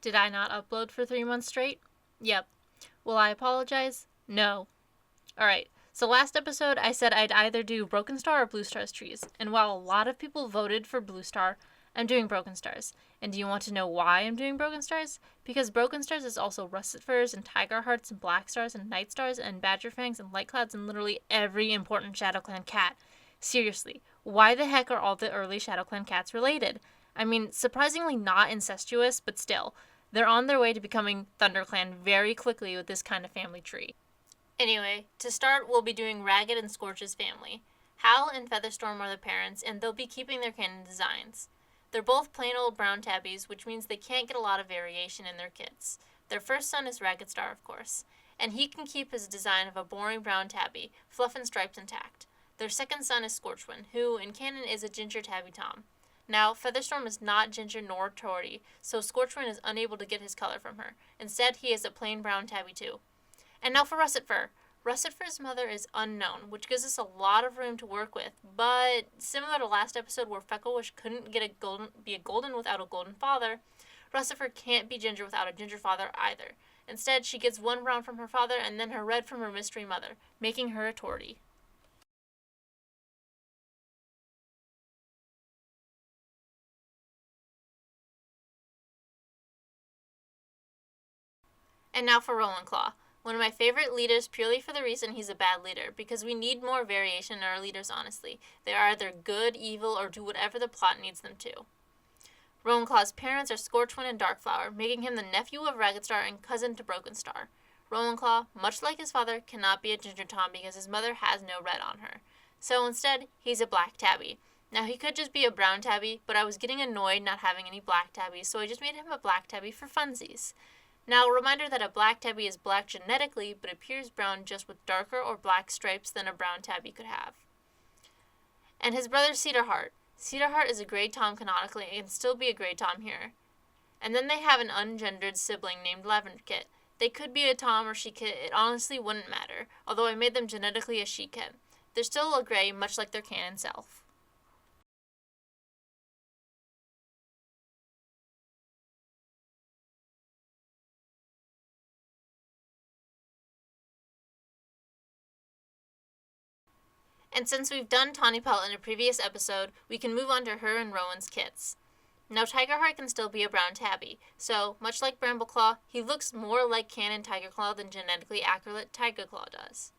Did I not upload for 3 months straight? Yep. Will I apologize? No. Alright, so last episode I said I'd either do Brokenstar or Blue Star's trees, and while a lot of people voted for Blue Star, I'm doing Brokenstars. And do you want to know why I'm doing Brokenstars? Because Brokenstars is also Russetfurs and Tigerhearts and Blackstars and Nightstars and Badgerfangs and Lightclouds and literally every important ShadowClan cat. Seriously, why the heck are all the early ShadowClan cats related? I mean, surprisingly not incestuous, but still. They're on their way to becoming ThunderClan very quickly with this kind of family tree. Anyway, to start, we'll be doing Ragged and Scorch's family. Hal and Featherstorm are the parents, and they'll be keeping their canon designs. They're both plain old brown tabbies, which means they can't get a lot of variation in their kits. Their first son is Raggedstar, of course, and he can keep his design of a boring brown tabby, fluff and stripes intact. Their second son is Scorchwind, who, in canon, is a ginger tabby tom. Now, Featherstorm is not ginger nor toady, so Scorchwind is unable to get his color from her. Instead, he is a plain brown tabby too. And now for Russetfur. Russetfur's mother is unknown, which gives us a lot of room to work with, but similar to last episode where Fecklewish couldn't be a golden without a golden father, Russetfur can't be ginger without a ginger father either. Instead, she gets one brown from her father and then her red from her mystery mother, making her a toady. And now for Rollenclaw. One of my favorite leaders purely for the reason he's a bad leader, because we need more variation in our leaders, honestly. They are either good, evil, or do whatever the plot needs them to. Rowanclaw's parents are Scorchwind and Darkflower, making him the nephew of Raggedstar and cousin to Brokenstar. Rowanclaw, much like his father, cannot be a ginger tom because his mother has no red on her. So instead, he's a black tabby. Now, he could just be a brown tabby, but I was getting annoyed not having any black tabbies, so I just made him a black tabby for funsies. Now, a reminder that a black tabby is black genetically, but appears brown just with darker or black stripes than a brown tabby could have. And his brother Cedarheart. Cedarheart is a grey tom canonically and can still be a grey tom here. And then they have an ungendered sibling named Lavenderkit. They could be a tom or she-kit, it honestly wouldn't matter, although I made them genetically a she-kit. They're still a grey, much like their canon self. And since we've done Tawnypelt in a previous episode, we can move on to her and Rowan's kits. Now, Tigerheart can still be a brown tabby, so, much like Brambleclaw, he looks more like canon Tigerclaw than genetically accurate Tigerclaw does.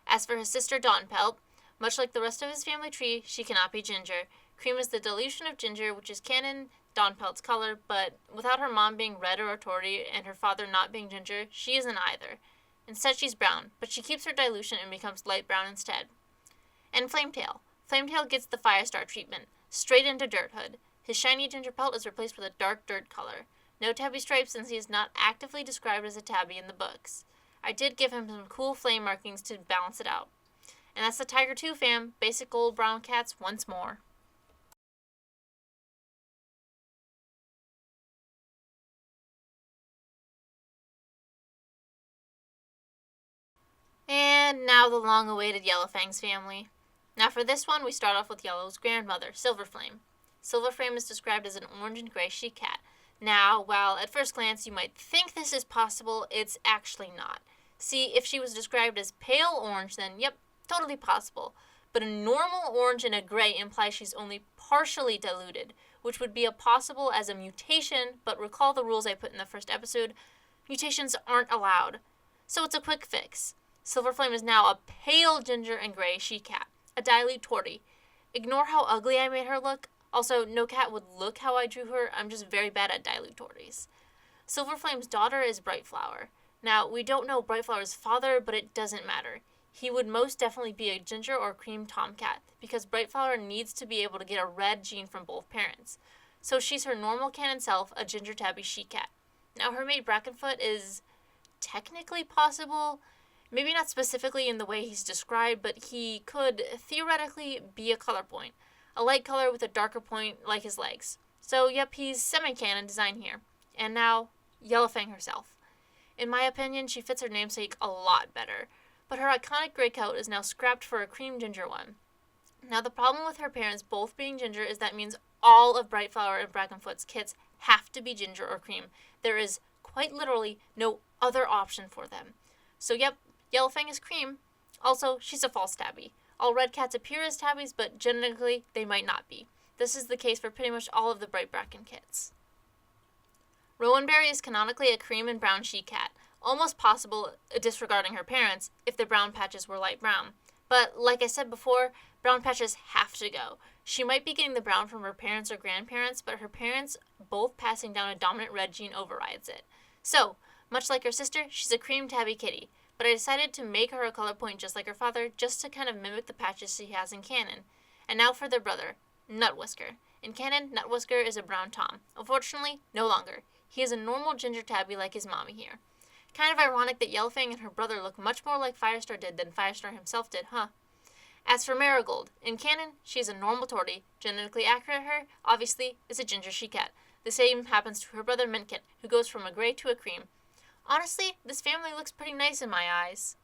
As for his sister Dawnpelt, much like the rest of his family tree, she cannot be ginger. Cream is the dilution of ginger, which is canon Dawnpelt's color, but without her mom being red or a toady and her father not being ginger, she isn't either. Instead, she's brown, but she keeps her dilution and becomes light brown instead. And Flametail. Flametail gets the Firestar treatment, straight into Dirthood. His shiny ginger pelt is replaced with a dark dirt color. No tabby stripes since he is not actively described as a tabby in the books. I did give him some cool flame markings to balance it out. And that's the Tiger 2 fam, basic gold brown cats once more. And now the long-awaited Yellowfang's family. Now for this one, we start off with Yellow's grandmother, Silverflame. Silverflame is described as an orange and gray she-cat. Now, while at first glance you might think this is possible, it's actually not. See, if she was described as pale orange, then yep, totally possible. But a normal orange and a gray implies she's only partially diluted, which would be a possible as a mutation, but recall the rules I put in the first episode, mutations aren't allowed. So it's a quick fix. Silverflame is now a pale ginger and gray she-cat, a dilute toady. Ignore how ugly I made her look. Also, no cat would look how I drew her. I'm just very bad at dilute toadies. Silverflame's daughter is Brightflower. Now, we don't know Brightflower's father, but it doesn't matter. He would most definitely be a ginger or cream tomcat, because Brightflower needs to be able to get a red gene from both parents. So she's her normal canon self, a ginger tabby she-cat. Now, her mate Brackenfoot is technically possible. Maybe not specifically in the way he's described, but he could theoretically be a color point. A light color with a darker point like his legs. So yep, he's semi-canon design here. And now, Yellowfang herself. In my opinion, she fits her namesake a lot better, but her iconic gray coat is now scrapped for a cream ginger one. Now, the problem with her parents both being ginger is that means all of Brightflower and Brackenfoot's kits have to be ginger or cream. There is quite literally no other option for them. So, yep, Yellowfang is cream. Also, she's a false tabby. All red cats appear as tabbies, but genetically, they might not be. This is the case for pretty much all of the Bright Bracken kits. Rowanberry is canonically a cream and brown she-cat, almost possible disregarding her parents if the brown patches were light brown. But, like I said before, brown patches have to go. She might be getting the brown from her parents or grandparents, but her parents both passing down a dominant red gene overrides it. So, much like her sister, she's a cream tabby kitty, but I decided to make her a color point just like her father, just to kind of mimic the patches she has in canon. And now for their brother, Nutwhisker. In canon, Nutwhisker is a brown tom. Unfortunately, no longer. He is a normal ginger tabby like his mommy here. Kind of ironic that Yellowfang and her brother look much more like Firestar did than Firestar himself did, huh? As for Marigold, in canon, she is a normal tortie. Genetically accurate her, obviously, is a ginger she-cat. The same happens to her brother Mintkit, who goes from a gray to a cream. Honestly, this family looks pretty nice in my eyes.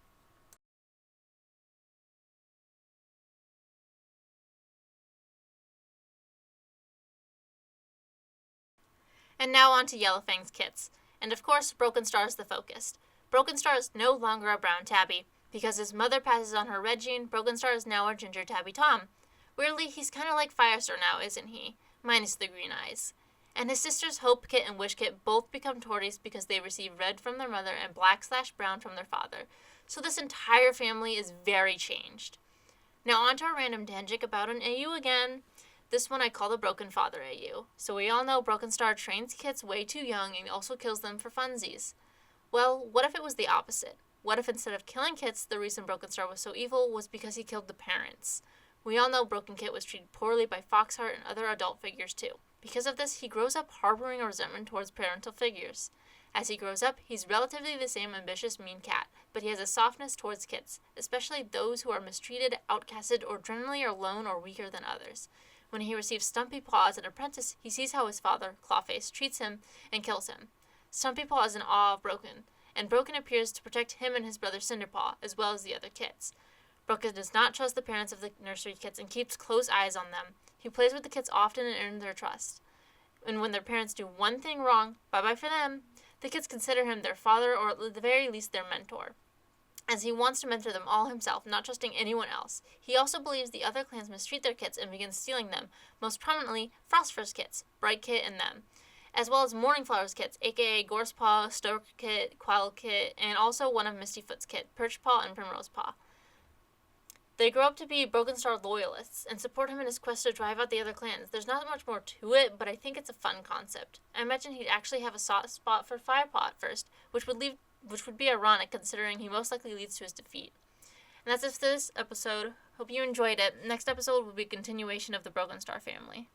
And now on to Yellowfang's kits. And of course, Brokenstar is the focus. Brokenstar is no longer a brown tabby. Because his mother passes on her red gene, Brokenstar is now a ginger tabby tom. Weirdly, he's kind of like Firestar now, isn't he? Minus the green eyes. And his sisters Hopekit and Wishkit both become torties because they receive red from their mother and black/brown from their father. So this entire family is very changed. Now on to a random tangent about an AU again. This one I call the Broken Father AU. So we all know Brokenstar trains kits way too young and also kills them for funsies. Well, what if it was the opposite? What if instead of killing kits, the reason Brokenstar was so evil was because he killed the parents? We all know Brokenkit was treated poorly by Foxheart and other adult figures too. Because of this, he grows up harboring a resentment towards parental figures. As he grows up, he's relatively the same ambitious, mean cat, but he has a softness towards kits, especially those who are mistreated, outcasted, or generally are alone or weaker than others. When he receives Stumpy Paw as an apprentice, he sees how his father, Clawface, treats him and kills him. Stumpy Paw is in awe of Broken, and Broken appears to protect him and his brother Cinderpaw, as well as the other kits. Broken does not trust the parents of the nursery kits and keeps close eyes on them. He plays with the kits often and earns their trust. And when their parents do one thing wrong, bye-bye for them, the kids consider him their father or at the very least their mentor, as he wants to mentor them all himself, not trusting anyone else. He also believes the other clans mistreat their kits and begins stealing them, most prominently Frostfur's kits, Brightkit and them, as well as Morningflower's kits, aka Gorsepaw, Stokerkit, Quailkit, and also one of Mistyfoot's kit, Perchpaw and Primrosepaw. They grow up to be Brokenstar loyalists and support him in his quest to drive out the other clans. There's not much more to it, but I think it's a fun concept. I imagine he'd actually have a soft spot for Firepaw at first, which would be ironic considering he most likely leads to his defeat. And that's it for this episode. Hope you enjoyed it. Next episode will be a continuation of the Brokenstar family.